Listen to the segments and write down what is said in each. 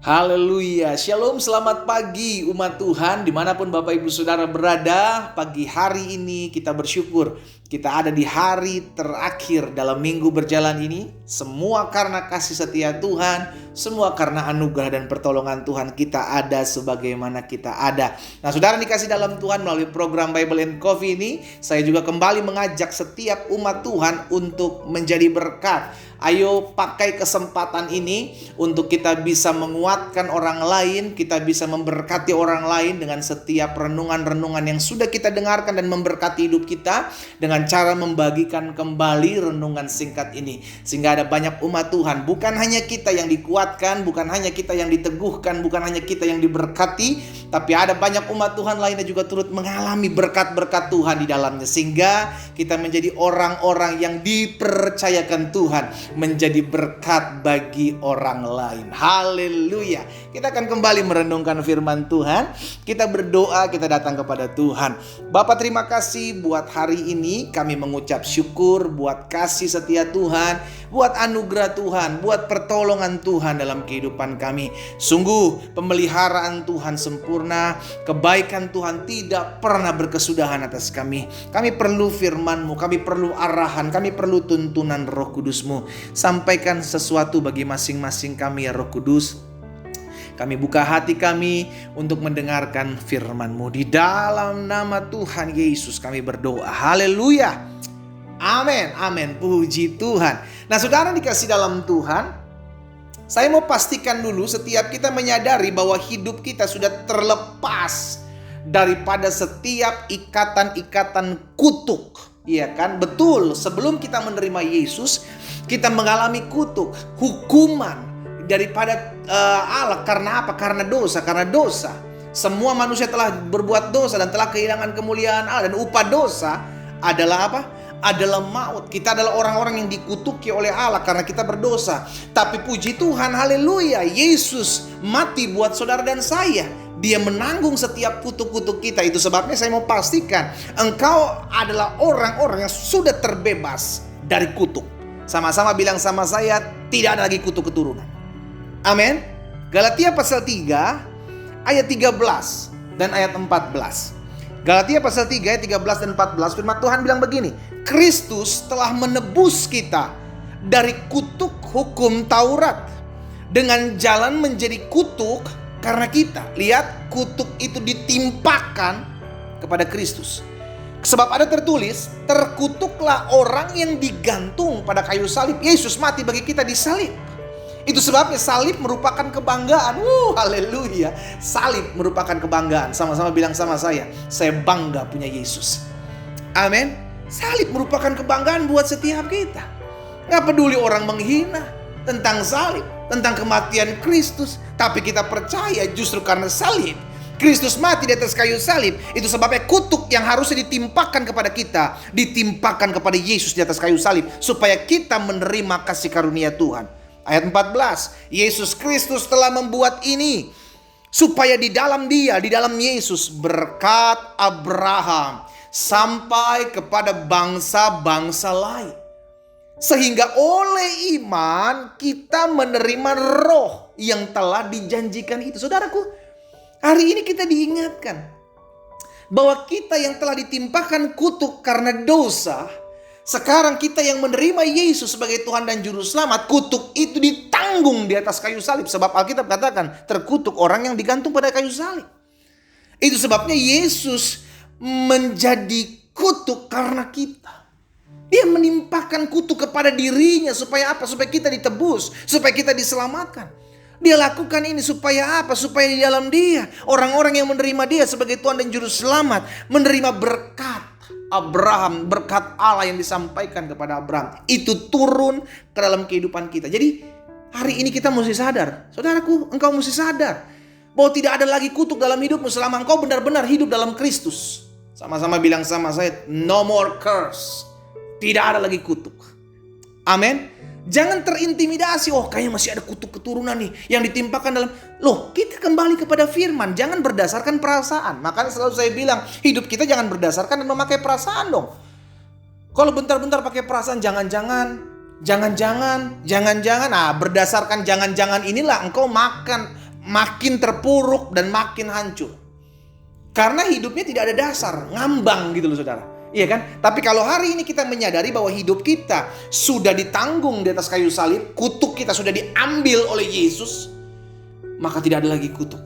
Haleluya, Shalom, selamat pagi umat Tuhan dimanapun Bapak Ibu Saudara berada. Pagi hari ini kita bersyukur kita ada di hari terakhir dalam minggu berjalan ini. Semua karena kasih setia Tuhan, semua karena anugerah dan pertolongan Tuhan kita ada sebagaimana kita ada. Nah, saudara dikasih dalam Tuhan, melalui program Bible and Coffee ini, saya juga kembali mengajak setiap umat Tuhan untuk menjadi berkat. Ayo pakai kesempatan ini untuk kita bisa menguatkan orang lain, kita bisa memberkati orang lain dengan setiap renungan-renungan yang sudah kita dengarkan dan memberkati hidup kita dengan cara membagikan kembali renungan singkat ini. Sehingga ada banyak umat Tuhan, bukan hanya kita yang dikuatkan, bukan hanya kita yang diteguhkan, bukan hanya kita yang diberkati, tapi ada banyak umat Tuhan lainnya juga turut mengalami berkat-berkat Tuhan di dalamnya. Sehingga kita menjadi orang-orang yang dipercayakan Tuhan menjadi berkat bagi orang lain. Haleluya. Kita akan kembali merenungkan firman Tuhan. Kita berdoa, kita datang kepada Tuhan. Bapa, terima kasih buat hari ini. Kami mengucap syukur buat kasih setia Tuhan, buat anugerah Tuhan, buat pertolongan Tuhan dalam kehidupan kami. Sungguh pemeliharaan Tuhan sempurna, kebaikan Tuhan tidak pernah berkesudahan atas kami. Kami perlu firman-Mu, kami perlu arahan, kami perlu tuntunan Roh Kudus-Mu. Sampaikan sesuatu bagi masing-masing kami ya Roh Kudus. Kami buka hati kami untuk mendengarkan firman-Mu. Di dalam nama Tuhan Yesus kami berdoa. Haleluya. Amin. Amin. Puji Tuhan. Nah, saudara dikasih dalam Tuhan, saya mau pastikan dulu setiap kita menyadari bahwa hidup kita sudah terlepas daripada setiap ikatan-ikatan kutuk. Iya kan? Betul, sebelum kita menerima Yesus, kita mengalami kutuk, hukuman daripada Allah. Karena apa? Karena dosa. Karena dosa. Semua manusia telah berbuat dosa dan telah kehilangan kemuliaan Allah. Dan upah dosa adalah apa? Adalah maut. Kita adalah orang-orang yang dikutuki oleh Allah karena kita berdosa. Tapi puji Tuhan, haleluya, Yesus mati buat saudara dan saya. Dia menanggung setiap kutuk-kutuk kita. Itu sebabnya saya mau pastikan engkau adalah orang-orang yang sudah terbebas dari kutuk. Sama-sama bilang sama saya, tidak ada lagi kutuk keturunan. Amin. Galatia pasal 3 ayat 13 dan ayat 14. Galatia pasal 3 ayat 13 dan 14, firman Tuhan bilang begini: Kristus telah menebus kita dari kutuk hukum Taurat dengan jalan menjadi kutuk karena kita. Lihat, kutuk itu ditimpakan kepada Kristus. Sebab ada tertulis, terkutuklah orang yang digantung pada kayu salib. Yesus mati bagi kita di salib. Itu sebabnya salib merupakan kebanggaan. Haleluya. Salib merupakan kebanggaan. Sama-sama bilang sama saya bangga punya Yesus. Amin. Salib merupakan kebanggaan buat setiap kita. Gak peduli orang menghina tentang salib, tentang kematian Kristus, tapi kita percaya justru karena salib, Kristus mati di atas kayu salib. Itu sebabnya kutuk yang harusnya ditimpakan kepada kita ditimpakan kepada Yesus di atas kayu salib, supaya kita menerima kasih karunia Tuhan. Ayat 14, Yesus Kristus telah membuat ini supaya di dalam Dia, di dalam Yesus, berkat Abraham sampai kepada bangsa-bangsa lain. Sehingga oleh iman kita menerima roh yang telah dijanjikan itu. Saudaraku, hari ini kita diingatkan bahwa kita yang telah ditimpakan kutuk karena dosa, sekarang kita yang menerima Yesus sebagai Tuhan dan Juru Selamat, kutuk itu ditanggung di atas kayu salib. Sebab Alkitab katakan, terkutuk orang yang digantung pada kayu salib. Itu sebabnya Yesus menjadi kutuk karena kita. Dia menimpakan kutuk kepada dirinya supaya apa? Supaya kita ditebus, supaya kita diselamatkan. Dia lakukan ini supaya apa? Supaya di dalam Dia, orang-orang yang menerima Dia sebagai Tuhan dan Juru Selamat, menerima berkat Abraham, berkat Allah yang disampaikan kepada Abraham, itu turun ke dalam kehidupan kita. Jadi hari ini kita mesti sadar, saudaraku, engkau mesti sadar bahwa tidak ada lagi kutuk dalam hidupmu selama engkau benar-benar hidup dalam Kristus. Sama-sama bilang sama saya, no more curse. Tidak ada lagi kutuk. Amin. Jangan terintimidasi. Oh, kayaknya masih ada kutuk keturunan nih yang ditimpakan dalam. Loh, kita kembali kepada firman. Jangan berdasarkan perasaan. Makanya selalu saya bilang, hidup kita jangan berdasarkan dan memakai perasaan dong. Kalau bentar-bentar pakai perasaan, jangan. Nah, berdasarkan jangan-jangan inilah engkau makin terpuruk dan makin hancur. Karena hidupnya tidak ada dasar, ngambang gitu loh saudara. Iya kan? Tapi kalau hari ini kita menyadari bahwa hidup kita sudah ditanggung di atas kayu salib, kutuk kita sudah diambil oleh Yesus, maka tidak ada lagi kutuk.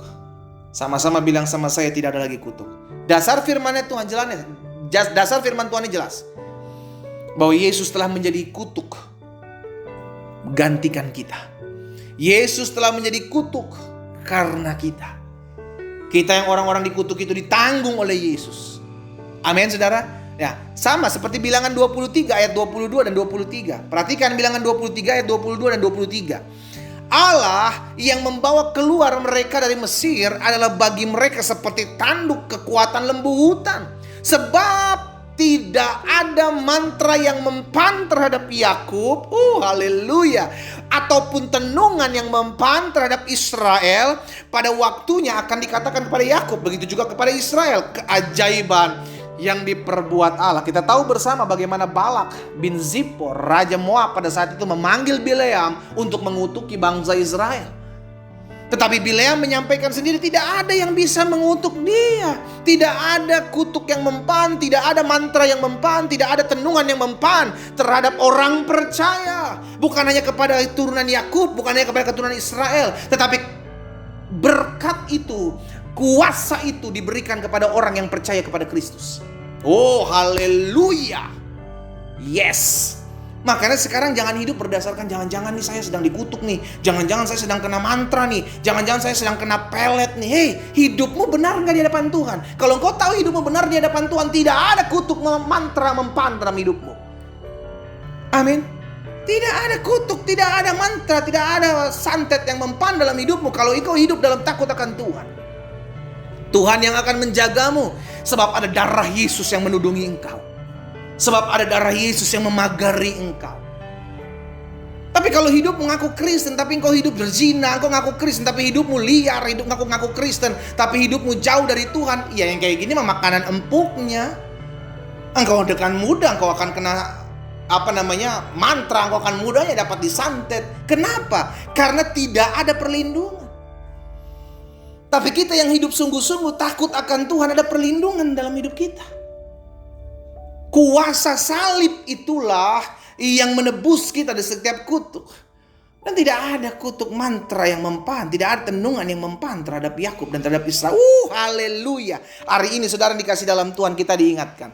Sama-sama bilang sama saya, tidak ada lagi kutuk. Dasar firman Tuhan jelas. Bahwa Yesus telah menjadi kutuk gantikan kita. Yesus telah menjadi kutuk karena kita. Kita yang orang-orang dikutuk itu ditanggung oleh Yesus. Amin saudara. Ya, sama seperti bilangan 23 ayat 22 dan 23. Perhatikan bilangan 23 ayat 22 dan 23. Allah yang membawa keluar mereka dari Mesir adalah bagi mereka seperti tanduk kekuatan lembu hutan. Sebab tidak ada mantra yang mempan terhadap Yakub, haleluya, ataupun tenungan yang mempan terhadap Israel pada waktunya akan dikatakan kepada Yakub, begitu juga kepada Israel, keajaiban yang diperbuat Allah. Kita tahu bersama bagaimana Balak bin Zippor, raja Moab pada saat itu memanggil Bileam untuk mengutuki bangsa Israel. Tetapi Bileam menyampaikan sendiri tidak ada yang bisa mengutuk dia. Tidak ada kutuk yang mempan, tidak ada mantra yang mempan, tidak ada tenungan yang mempan terhadap orang percaya. Bukan hanya kepada keturunan Yakub, bukan hanya kepada keturunan Israel, tetapi berkat itu, kuasa itu diberikan kepada orang yang percaya kepada Kristus. Oh, haleluya. Yes. Makanya sekarang jangan hidup berdasarkan jangan-jangan nih saya sedang dikutuk nih, jangan-jangan saya sedang kena mantra nih, jangan-jangan saya sedang kena pelet nih. Hei, hidupmu benar gak di hadapan Tuhan? Kalau engkau tahu hidupmu benar di hadapan Tuhan, tidak ada kutuk mantra mempan dalam hidupmu. Amin. Tidak ada kutuk, tidak ada mantra, tidak ada santet yang mempan dalam hidupmu kalau engkau hidup dalam takut akan Tuhan. Tuhan yang akan menjagamu, sebab ada darah Yesus yang menudungi engkau. Sebab ada darah Yesus yang memagari engkau. Tapi kalau hidup mengaku Kristen tapi engkau hidup berzina, engkau ngaku Kristen tapi hidupmu liar, ngaku Kristen tapi hidupmu jauh dari Tuhan, ya yang kayak gini mah makanan empuknya. Engkau dengan mudah engkau akan kena mantra, engkau akan mudahnya dapat disantet. Kenapa? Karena tidak ada perlindungan. Tapi kita yang hidup sungguh-sungguh takut akan Tuhan, ada perlindungan dalam hidup kita. Kuasa salib itulah yang menebus kita dari setiap kutuk. Dan tidak ada kutuk mantra yang mempan, tidak ada tenungan yang mempan terhadap Yakub dan terhadap Israel. Haleluya. Hari ini saudara dikasih dalam Tuhan, kita diingatkan.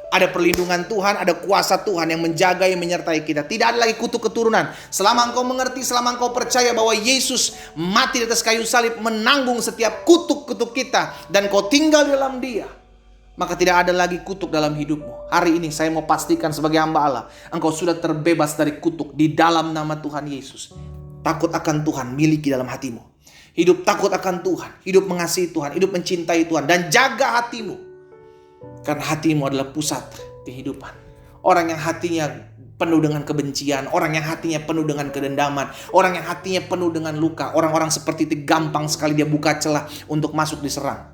Ada perlindungan Tuhan, ada kuasa Tuhan yang menjaga, yang menyertai kita. Tidak ada lagi kutuk keturunan. Selama engkau mengerti, selama engkau percaya bahwa Yesus mati di atas kayu salib, menanggung setiap kutuk-kutuk kita, dan kau tinggal di dalam Dia, maka tidak ada lagi kutuk dalam hidupmu. Hari ini saya mau pastikan sebagai hamba Allah, engkau sudah terbebas dari kutuk di dalam nama Tuhan Yesus. Takut akan Tuhan miliki dalam hatimu. Hidup takut akan Tuhan, hidup mengasihi Tuhan, hidup mencintai Tuhan, dan jaga hatimu. Karena hatimu adalah pusat kehidupan. Orang yang hatinya penuh dengan kebencian, orang yang hatinya penuh dengan kedendaman, orang yang hatinya penuh dengan luka, orang-orang seperti itu gampang sekali dia buka celah untuk masuk diserang.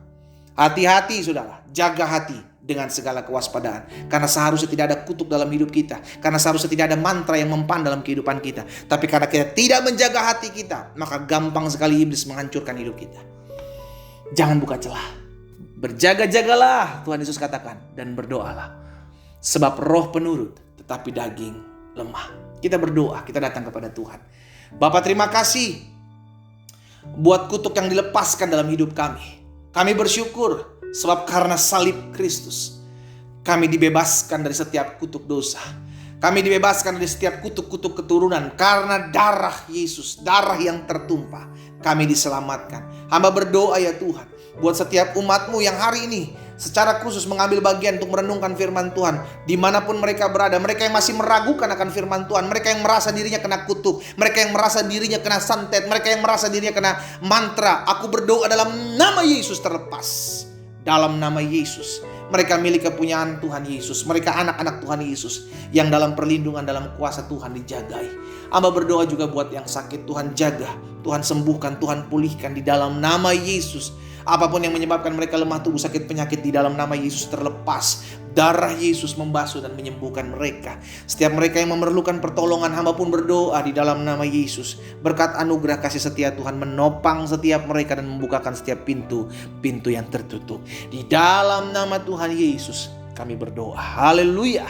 Hati-hati saudara, jaga hati dengan segala kewaspadaan. Karena seharusnya tidak ada kutuk dalam hidup kita, karena seharusnya tidak ada mantra yang mempan dalam kehidupan kita. Tapi karena kita tidak menjaga hati kita, maka gampang sekali iblis menghancurkan hidup kita. Jangan buka celah. Berjaga-jagalah, Tuhan Yesus katakan, dan berdoalah. Sebab roh penurut, tetapi daging lemah. Kita berdoa, kita datang kepada Tuhan. Bapa, terima kasih buat kutuk yang dilepaskan dalam hidup kami. Kami bersyukur, sebab karena salib Kristus, kami dibebaskan dari setiap kutuk dosa. Kami dibebaskan dari setiap kutuk-kutuk keturunan. Karena darah Yesus, darah yang tertumpah, kami diselamatkan. Hamba berdoa ya Tuhan, buat setiap umat-Mu yang hari ini secara khusus mengambil bagian untuk merenungkan firman Tuhan, dimanapun mereka berada, mereka yang masih meragukan akan firman Tuhan, mereka yang merasa dirinya kena kutuk, mereka yang merasa dirinya kena santet, mereka yang merasa dirinya kena mantra, aku berdoa dalam nama Yesus terlepas. Dalam nama Yesus, mereka milik kepunyaan Tuhan Yesus, mereka anak-anak Tuhan Yesus yang dalam perlindungan, dalam kuasa Tuhan dijagai. Hamba berdoa juga buat yang sakit, Tuhan jaga, Tuhan sembuhkan, Tuhan pulihkan di dalam nama Yesus. Apapun yang menyebabkan mereka lemah tubuh, sakit penyakit, di dalam nama Yesus terlepas. Darah Yesus membasuh dan menyembuhkan mereka. Setiap mereka yang memerlukan pertolongan, hamba pun berdoa di dalam nama Yesus. Berkat anugerah kasih setia Tuhan menopang setiap mereka dan membukakan setiap pintu yang tertutup. Di dalam nama Tuhan Yesus kami berdoa. Haleluya.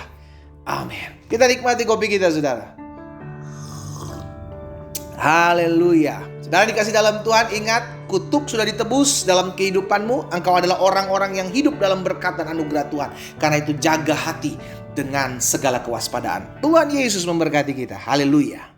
Amin. Kita nikmati kopi kita, saudara. Haleluya. Saudara dikasih dalam Tuhan, ingat, kutuk sudah ditebus dalam kehidupanmu. Engkau adalah orang-orang yang hidup dalam berkat dan anugerah Tuhan. Karena itu jaga hati dengan segala kewaspadaan. Tuhan Yesus memberkati kita. Haleluya.